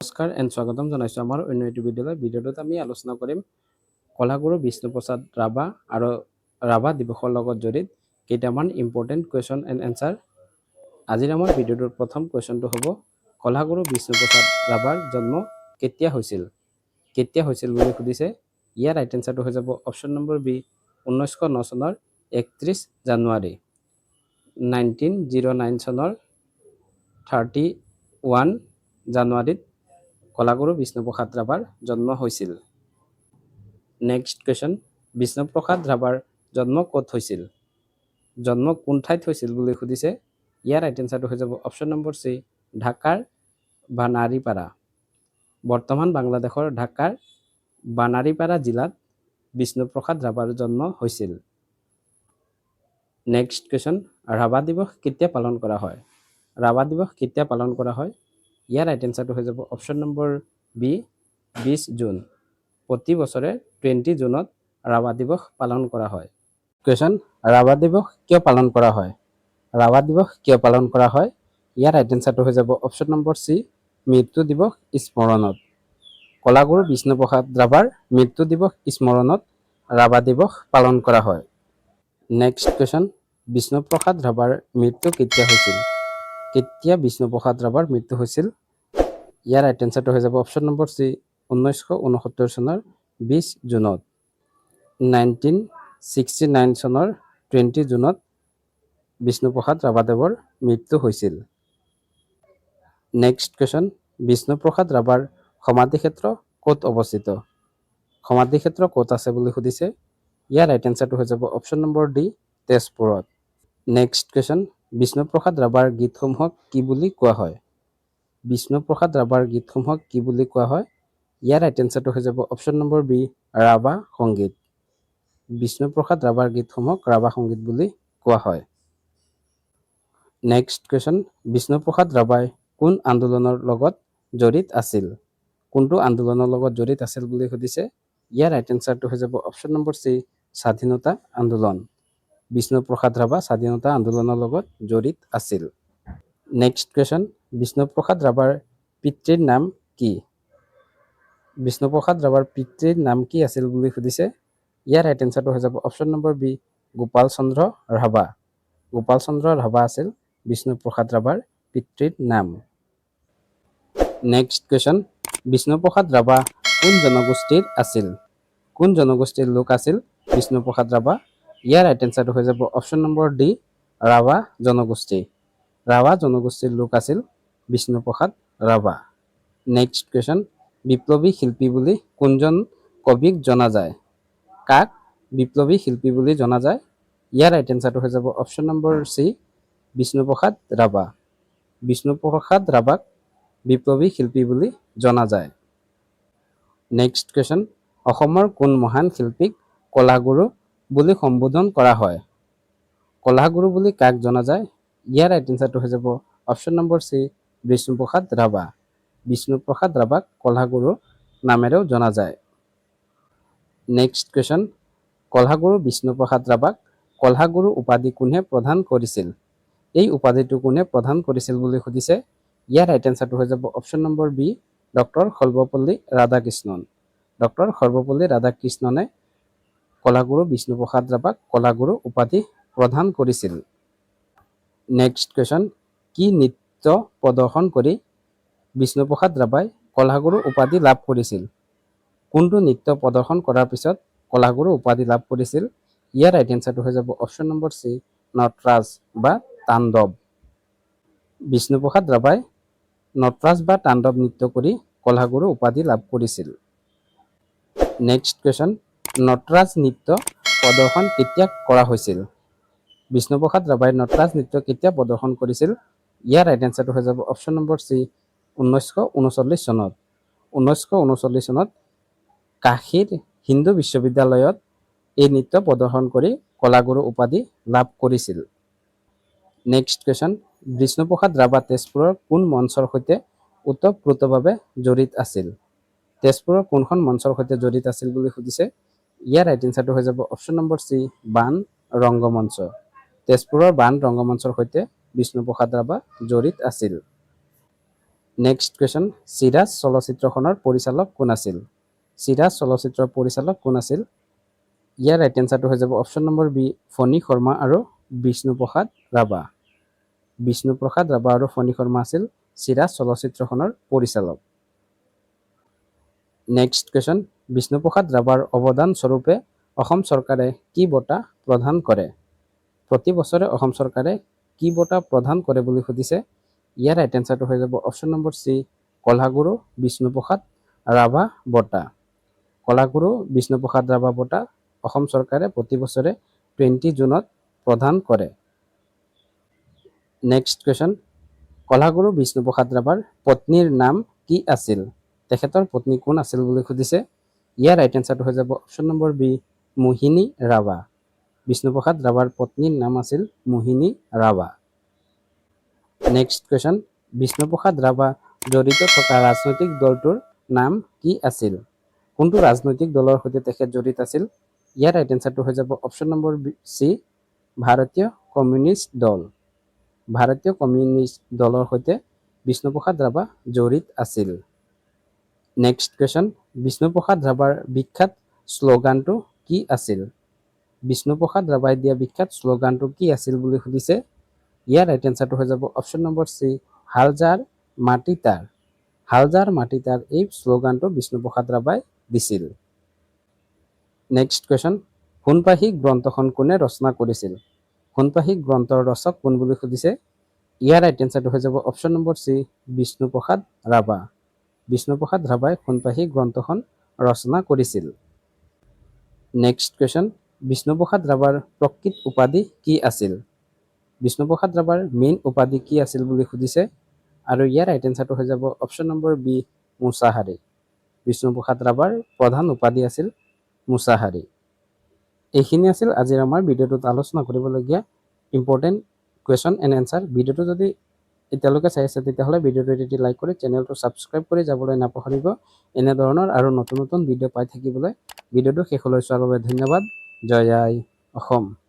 নমস্কাৰ এণ্ড স্বাগতম জনাইছোঁ আমাৰ অন্য এটি ভিডিঅ'টোত আমি আলোচনা কৰিম কলাগুৰু বিষ্ণুপ্ৰসাদ ৰাভা আৰু ৰাভা দিৱসৰ লগত জড়িত কেইটামান ইম্পৰ্টেণ্ট কুৱেশ্যন এণ্ড এনচাৰ। আজিৰ আমাৰ ভিডিঅ'টোৰ প্ৰথম কুৱেশ্যনটো হ'ব কলাগুৰু বিষ্ণুপ্ৰসাদ ৰাভাৰ জন্ম কেতিয়া হৈছিল বুলি সুধিছে। ইয়াৰ ৰাইট এনচাৰটো হৈ যাব অপশ্যন নম্বৰ বি 1909 চনৰ 31 জানুৱাৰী, 1909 চনৰ 31 জানুৱাৰীত কলাগুৰু বিষ্ণুপ্ৰসাদ ৰাভাৰ জন্ম হৈছিল। নেক্সট কুৱেশ্যন, বিষ্ণুপ্ৰসাদ ৰাভাৰ জন্ম ক'ত হৈছিল? জন্ম কোন ঠাইত হৈছিল বুলি সুধিছে। ইয়াৰ ৰাইট এনচাৰটো হৈ যাব অপশ্যন নম্বৰ চি ঢাকাৰ বানাৰীপাৰা। বৰ্তমান বাংলাদেশৰ ঢাকাৰ বানাৰীপাৰা জিলাত বিষ্ণুপ্ৰসাদ ৰাভাৰ জন্ম হৈছিল। নেক্সট কুৱেশ্যন, ৰাভা দিৱস কেতিয়া পালন কৰা হয়? ৰাভা দিৱস কেতিয়া পালন কৰা হয়? ইয়াৰ ৰাইট এনচাৰটো হৈ যাব অপশ্যন নম্বৰ বি 20 জুন। প্ৰতি বছৰে 20 জুনত ৰাভা দিৱস পালন কৰা হয়। কুৱেশ্যন, ৰাভা দিৱস কিয় পালন কৰা হয়? ৰাভা দিৱস কিয় পালন কৰা হয়? ইয়াৰ ৰাইট এনচাৰটো হৈ যাব অপশ্যন নম্বৰ চি মৃত্যু দিৱস স্মৰণত। কলাগুৰু বিষ্ণুপ্ৰসাদ ৰাভাৰ মৃত্যু দিৱস স্মৰণত ৰাভা দিৱস পালন কৰা হয়। নেক্সট কুৱেশ্যন, বিষ্ণুপ্ৰসাদ ৰাভাৰ মৃত্যু কেতিয়া হৈছিল? কেতিয়া বিষ্ণুপ্ৰসাদ ৰাভাৰ মৃত্যু হৈছিল? ইয়াৰ ৰাইট এনচাৰটো হৈ যাব অপশ্যন নম্বৰ চি 1969 চনৰ 20 জুনত। 1969 চনৰ 20 জুনত বিষ্ণুপ্ৰসাদ ৰাভাদেৱৰ মৃত্যু হৈছিল। নেক্সট কুৱেশ্যন, বিষ্ণুপ্ৰসাদ ৰাভাৰ সমাধিক্ষেত্ৰ ক'ত অৱস্থিত? সমাধিক্ষেত্ৰ ক'ত আছে বুলি সুধিছে। ইয়াৰ ৰাইট এনচাৰটো হৈ যাব অপশ্যন নম্বৰ ডি তেজপুৰত। নেক্সট কুৱেশ্যন, বিষ্ণুপ্ৰসাদ ৰাভাৰ গীতসমূহক কি বুলি কোৱা হয়? বিষ্ণুপ্ৰসাদ ৰাভাৰ গীতসমূহক কি বুলি কোৱা হয়? ইয়াৰ ৰাইট এনচাৰটো হৈ যাব অপশ্যন নম্বৰ বি ৰাভা সংগীত। বিষ্ণুপ্ৰসাদ ৰাভাৰ গীতসমূহক ৰাভা সংগীত বুলি কোৱা হয়। নেক্সট কুৱেশ্যন, বিষ্ণুপ্ৰসাদ ৰাভাই কোন আন্দোলনৰ লগত জড়িত আছিল? কোনটো আন্দোলনৰ লগত জড়িত আছিল বুলি সুধিছে। ইয়াৰ ৰাইট এনচাৰটো হৈ যাব অপশ্যন নম্বৰ চি স্বাধীনতা আন্দোলন। বিষ্ণুপ্ৰসাদ ৰাভা স্বাধীনতা আন্দোলনৰ লগত জড়িত আছিল। নেক্সট কুৱেশ্যন, বিষ্ণুপ্ৰসাদ ৰাভাৰ পিতৃৰ নাম কি? বিষ্ণুপ্ৰসাদ ৰাভাৰ পিতৃৰ নাম কি আছিল বুলি সুধিছে। ইয়াৰ ৰাইট এনচাৰটো হৈ যাব অপশ্যন নম্বৰ বি গোপাল চন্দ্ৰ ৰাভা। গোপাল চন্দ্ৰ ৰাভা আছিল বিষ্ণুপ্ৰসাদ ৰাভাৰ পিতৃৰ নাম। নেক্সট কুৱেশ্যন, বিষ্ণুপ্ৰসাদ ৰাভা কোন জনগোষ্ঠীৰ আছিল? কোন জনগোষ্ঠীৰ লোক আছিল বিষ্ণুপ্ৰসাদ ৰাভা? ইয়াৰ ৰাইট এনচাৰটো হৈ যাব অপশ্যন নম্বৰ ডি ৰাভা জনগোষ্ঠী। ৰাভা জনগোষ্ঠীৰ লোক আছিল বিষ্ণুপ্ৰসাদ ৰাভা। নেক্সট কুৱেশ্যন, বিপ্লৱী শিল্পী বুলি কোনজন কবিক জনা যায়? কাক বিপ্লৱী শিল্পী বুলি জনা যায়? ইয়াৰ ৰাইট এনচাৰটো হৈ যাব option number C Bishnuprasad Rabha. Bishnuprasad ৰাভাক বিপ্লৱী শিল্পী বুলি জনা যায়। নেক্সট কুৱেশ্যন, অসমৰ কোন মহান শিল্পীক কলাগুৰু বুলি সম্বোধন কৰা হয়? কলাগুৰু বুলি কাক জনা যায়? ইয়াৰ ৰাইট এনচাৰটো হৈ যাব option number C Bishnuprasad Rabha. Bishnuprasad ৰাভাক কলাগুৰু নামেৰেও জনা যায়। নেক্সট কুৱেশ্যন, কলাগুৰু বিষ্ণুপ্ৰসাদ ৰাভাক কলাগুৰু উপাধি কোনে প্ৰদান কৰিছিল? এই উপাধিটো কোনে প্ৰদান কৰিছিল বুলি সুধিছে। ইয়াৰ ৰাইট এনচাৰটো হৈ যাব option number B doctor Sarvepalli Radhakrishnan. Doctor Sarvepalli ৰাধাকৃষ্ণনে কলাগুৰু বিষ্ণুপ্ৰসাদ ৰাভাক কলাগুৰু উপাধি প্ৰদান কৰিছিল। নেক্সট কুৱেশ্যন, কি নৃত্য প্ৰদৰ্শন কৰি বিষ্ণুপ্ৰসাদ ৰাভাই কলাগুৰু উপাধি লাভ কৰিছিল? কোনটো নৃত্য প্ৰদৰ্শন কৰাৰ পিছত কলাগুৰু উপাধি লাভ কৰিছিল? ইয়াৰ ৰাইট এনচাৰটো হৈ যাব অপশ্যন নম্বৰ চি নটৰাজ বা তাণ্ডৱ। বিষ্ণুপ্ৰসাদ ৰাভাই নটৰাজ বা তাণ্ডৱ নৃত্য কৰি কলাগুৰু উপাধি লাভ কৰিছিল। নেক্সট কুৱেশ্যন, নটৰাজ নৃত্য প্ৰদৰ্শন কেতিয়া কৰা হৈছিল? বিষ্ণুপ্ৰসাদ ৰাভাই নটৰাজ নৃত্য কেতিয়া প্ৰদৰ্শন কৰিছিল? ইয়াৰ ৰাইট এনচাৰটো হৈ যাব অপশ্যন নম্বৰ চি 1939 চনত। 1939 চনত কাশীৰ হিন্দু বিশ্ববিদ্যালয়ত এই নৃত্য প্ৰদৰ্শন কৰি কলাগুৰু উপাধি লাভ কৰিছিল। নেক্সট কুৱেশ্যন, বিষ্ণুপ্ৰসাদ ৰাভা তেজপুৰৰ কোন মঞ্চৰ সৈতে ওতঃপ্ৰোতভাৱে জড়িত আছিল? তেজপুৰৰ কোনখন মঞ্চৰ সৈতে জড়িত আছিল বুলি সুধিছে। ইয়াৰ ৰাইট এনচাৰটো হৈ যাব অপশ্যন নম্বৰ চি বাণ ৰংগমঞ্চ। তেজপুৰৰ বাণ ৰংগমঞ্চৰ সৈতে বিষ্ণুপ্ৰসাদ ৰাভা জড়িত আছিল। নেক্সট কুৱেশ্যন, চিৰাজ চলচ্চিত্ৰখনৰ পৰিচালক কোন আছিল? চিৰাজ চলচ্চিত্ৰৰ পৰিচালক কোন আছিল? ইয়াৰ ৰাইট এনচাৰটো হৈ যাব অপশ্যন নম্বৰ বি, ফণী শৰ্মা আৰু বিষ্ণুপ্ৰসাদ ৰাভা। বিষ্ণুপ্ৰসাদ ৰাভা আৰু ফণী শৰ্মা আছিল চিৰাজ চলচ্চিত্ৰখনৰ পৰিচালক। নেক্সট কুৱেশ্যন, বিষ্ণুপ্ৰসাদ ৰাভাৰ অৱদান স্বৰূপে অসম চৰকাৰে কি বঁটা প্ৰদান কৰে? প্ৰতি বছৰে অসম চৰকাৰে কি বঁটা প্ৰদান কৰে বুলি সুধিছে। ইয়াৰ ৰাইট এনচাৰটো হৈ যাব অপশ্যন নম্বৰ চি, কলাগুৰু বিষ্ণুপ্ৰসাদ ৰাভা বঁটা। কলাগুৰু বিষ্ণুপ্ৰসাদ ৰাভা বঁটা অসম চৰকাৰে প্ৰতি বছৰে 20 জুনত প্ৰদান কৰে। নেক্সট কুৱেশ্যন, কলাগুৰু বিষ্ণুপ্ৰসাদ ৰাভাৰ পত্নীৰ নাম কি আছিল? তেখেতৰ পত্নী কোন আছিল বুলি সুধিছে। ইয়াৰ ৰাইট এনচাৰটো হৈ যাব অপশ্যন নম্বৰ বি, মোহিনী ৰাভা। বিষ্ণুপ্ৰসাদ ৰাভাৰ পত্নীৰ নাম আছিল মোহিনী ৰাভা। নেক্সট কুৱেশ্যন, বিষ্ণুপ্ৰসাদ ৰাভা জড়িত থকা ৰাজনৈতিক দলটোৰ নাম কি আছিল? কোনটো ৰাজনৈতিক দলৰ সৈতে তেখেত জড়িত আছিল? ইয়াৰ ৰাইট এনচাৰটো হৈ যাব অপশ্যন নম্বৰ চি, ভাৰতীয় কমিউনিষ্ট দল। ভাৰতীয় কমিউনিষ্ট দলৰ সৈতে বিষ্ণুপ্ৰসাদ ৰাভা জড়িত আছিল। নেক্সট কুৱেশ্যন, বিষ্ণুপ্ৰসাদ ৰাভাৰ বিখ্যাত শ্লোগানটো কি আছিল? বিষ্ণুপ্ৰসাদ ৰাভাই দিয়া বিখ্যাত শ্লোগানটো কি আছিল বুলি সুধিছে। ইয়াৰ ৰাইট এনচাৰটো হৈ যাব অপশ্যন নম্বৰ চি, হাল যাৰ মাটি তাৰ। হাল যাৰ মাটি তাৰ এই শ্লোগানটো বিষ্ণুপ্ৰসাদ ৰাভাই দিছিল। নেক্সট কুৱেশ্যন, সোণপাহি গ্ৰন্থখন কোনে ৰচনা কৰিছিল? সোণপাহি গ্ৰন্থৰ ৰচক কোন বুলি সুধিছে। ইয়াৰ ৰাইট এনচাৰটো হৈ যাব option number C, Bishnuprasad Rabha. Bishnuprasad ৰাভাই সোণপাহি গ্ৰন্থখন ৰচনা কৰিছিল। নেক্সট কুৱেশ্যন, বিষ্ণুপ্ৰসাদ ৰাভাৰ প্ৰকৃত উপাধি কি আছিল? বিষ্ণুপ্ৰসাদ ৰাভাৰ মেইন উপাধি কি আছিল বুলি সুধিছে। আৰু ইয়াৰ ৰাইট এনচাৰটো হৈ যাব option number B, Mushahary. Bishnuprasad ৰাভাৰ প্ৰধান উপাধি আছিল মুছাহাৰী। এইখিনি আছিল আজিৰ আমাৰ ভিডিঅ'টোত আলোচনা কৰিবলগীয়া ইম্পৰ্টেণ্ট কুৱেশ্যন এণ্ড এনচাৰ। ভিডিঅ'টো যদি এতিয়ালৈকে চাই আছে তেতিয়াহ'লে ভিডিঅ'টো এটি লাইক কৰি চেনেলটো ছাবস্ক্ৰাইব কৰি যাবলৈ নাপাহৰিব। এনেধৰণৰ আৰু নতুন নতুন ভিডিঅ' পাই থাকিবলৈ ভিডিঅ'টো শেষলৈ চোৱাৰ বাবে ধন্যবাদ। জয় আই অসম।